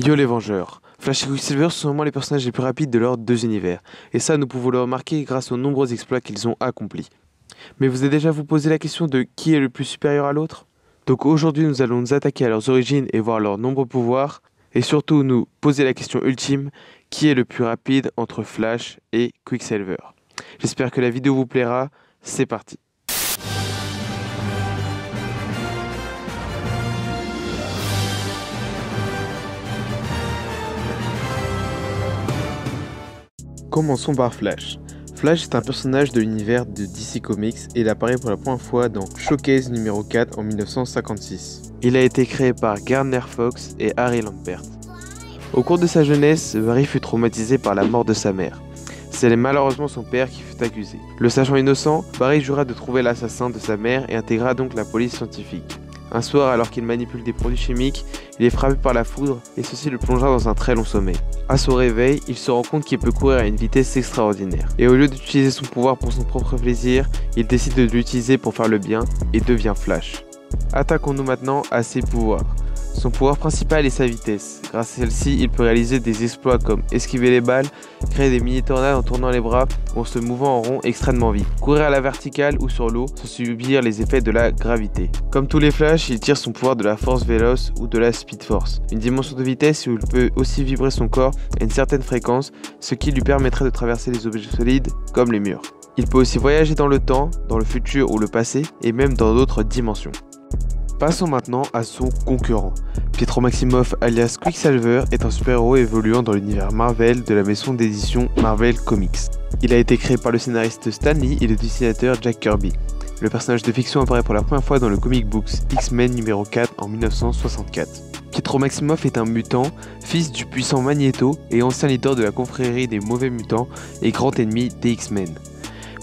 Yo les Vengeurs, Flash et Quicksilver sont vraiment les personnages les plus rapides de leurs deux univers, et ça nous pouvons le remarquer grâce aux nombreux exploits qu'ils ont accomplis. Mais vous avez déjà vous posé la question de qui est le plus supérieur à l'autre? Donc aujourd'hui nous allons nous attaquer à leurs origines et voir leurs nombreux pouvoirs, et surtout nous poser la question ultime, qui est le plus rapide entre Flash et Quicksilver? J'espère que la vidéo vous plaira, c'est parti. Commençons par Flash. Flash est un personnage de l'univers de DC Comics et il apparaît pour la première fois dans Showcase numéro 4 en 1956. Il a été créé par Gardner Fox et Harry Lampert. Au cours de sa jeunesse, Barry fut traumatisé par la mort de sa mère. C'est malheureusement son père qui fut accusé. Le sachant innocent, Barry jura de trouver l'assassin de sa mère et intégra donc la police scientifique. Un soir, alors qu'il manipule des produits chimiques, il est frappé par la foudre et ceci le plongea dans un très long sommeil. À son réveil, il se rend compte qu'il peut courir à une vitesse extraordinaire. Et au lieu d'utiliser son pouvoir pour son propre plaisir, il décide de l'utiliser pour faire le bien et devient Flash. Attaquons-nous maintenant à ses pouvoirs. Son pouvoir principal est sa vitesse. Grâce à celle-ci, il peut réaliser des exploits comme esquiver les balles, créer des mini-tornades en tournant les bras ou en se mouvant en rond extrêmement vite, courir à la verticale ou sur l'eau sans subir les effets de la gravité. Comme tous les Flash, il tire son pouvoir de la Force Véloce ou de la Speed Force, une dimension de vitesse où il peut aussi vibrer son corps à une certaine fréquence, ce qui lui permettrait de traverser les objets solides comme les murs. Il peut aussi voyager dans le temps, dans le futur ou le passé et même dans d'autres dimensions. Passons maintenant à son concurrent. Pietro Maximoff alias Quicksilver est un super-héros évoluant dans l'univers Marvel de la maison d'édition Marvel Comics. Il a été créé par le scénariste Stan Lee et le dessinateur Jack Kirby. Le personnage de fiction apparaît pour la première fois dans le comic books X-Men numéro 4 en 1964. Pietro Maximoff est un mutant, fils du puissant Magneto et ancien leader de la confrérie des mauvais mutants et grand ennemi des X-Men.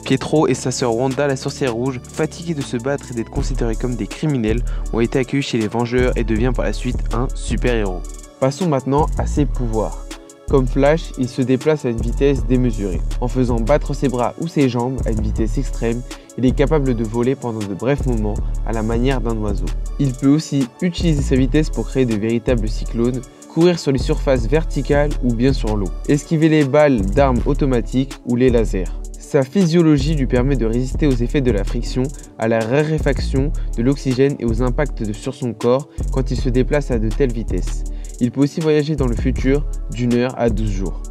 Pietro et sa sœur Wanda, la sorcière rouge, fatigués de se battre et d'être considérés comme des criminels, ont été accueillis chez les Vengeurs et devient par la suite un super-héros. Passons maintenant à ses pouvoirs. Comme Flash, il se déplace à une vitesse démesurée. En faisant battre ses bras ou ses jambes à une vitesse extrême, il est capable de voler pendant de brefs moments à la manière d'un oiseau. Il peut aussi utiliser sa vitesse pour créer de véritables cyclones, courir sur les surfaces verticales ou bien sur l'eau, esquiver les balles d'armes automatiques ou les lasers. Sa physiologie lui permet de résister aux effets de la friction, à la raréfaction de l'oxygène et aux impacts sur son corps quand il se déplace à de telles vitesses. Il peut aussi voyager dans le futur d'une heure à 12 jours.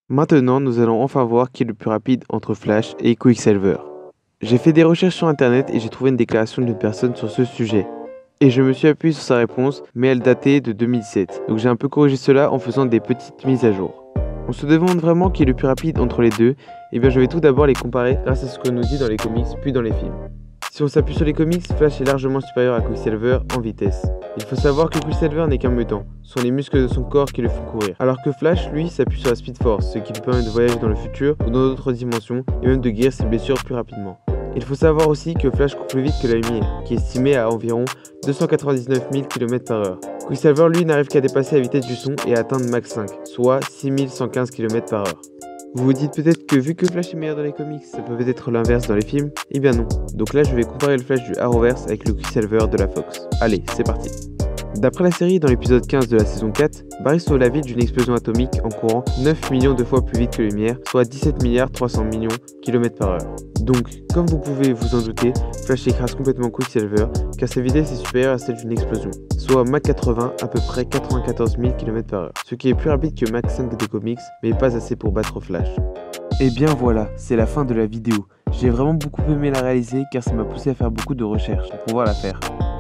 Maintenant, nous allons enfin voir qui est le plus rapide entre Flash et Quicksilver. J'ai fait des recherches sur internet et j'ai trouvé une déclaration d'une personne sur ce sujet. Et je me suis appuyé sur sa réponse, mais elle datait de 2007. Donc j'ai un peu corrigé cela en faisant des petites mises à jour. On se demande vraiment qui est le plus rapide entre les deux, et bien je vais tout d'abord les comparer grâce à ce qu'on nous dit dans les comics puis dans les films. Si on s'appuie sur les comics, Flash est largement supérieur à Quicksilver en vitesse. Il faut savoir que Quicksilver n'est qu'un mutant, ce sont les muscles de son corps qui le font courir. Alors que Flash, lui, s'appuie sur la Speed Force, ce qui lui permet de voyager dans le futur ou dans d'autres dimensions et même de guérir ses blessures plus rapidement. Il faut savoir aussi que Flash court plus vite que la lumière, qui est estimée à environ 299 000 km/h. Quicksilver, lui, n'arrive qu'à dépasser la vitesse du son et à atteindre Mach 5, soit 6115 km/h. Vous vous dites peut-être que vu que Flash est meilleur dans les comics, ça peut être l'inverse dans les films? Eh bien non. Donc là, je vais comparer le Flash du Arrowverse avec le Quicksilver de la Fox. Allez, c'est parti. D'après la série, dans l'épisode 15 de la saison 4, Barry sauve la ville d'une explosion atomique en courant 9 millions de fois plus vite que la lumière, soit 17 300 000 000 km/h. Donc, comme vous pouvez vous en douter, Flash écrase complètement Quicksilver, car sa vitesse est supérieure à celle d'une explosion, soit Mach 80 à peu près 94 000 km/h, ce qui est plus rapide que Mach 5 des comics, mais pas assez pour battre Flash. Et bien voilà, c'est la fin de la vidéo. J'ai vraiment beaucoup aimé la réaliser car ça m'a poussé à faire beaucoup de recherches pour pouvoir la faire.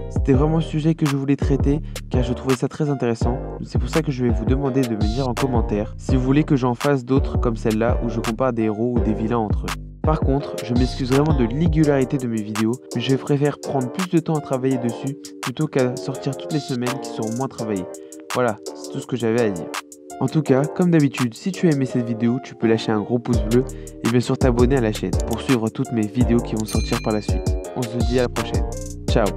C'était vraiment un sujet que je voulais traiter car je trouvais ça très intéressant. C'est pour ça que je vais vous demander de me dire en commentaire si vous voulez que j'en fasse d'autres comme celle-là où je compare des héros ou des vilains entre eux. Par contre, je m'excuse vraiment de l'irrégularité de mes vidéos, mais je préfère prendre plus de temps à travailler dessus plutôt qu'à sortir toutes les semaines qui seront moins travaillées. Voilà, c'est tout ce que j'avais à dire. En tout cas, comme d'habitude, si tu as aimé cette vidéo, tu peux lâcher un gros pouce bleu et bien sûr t'abonner à la chaîne pour suivre toutes mes vidéos qui vont sortir par la suite. On se dit à la prochaine. Ciao.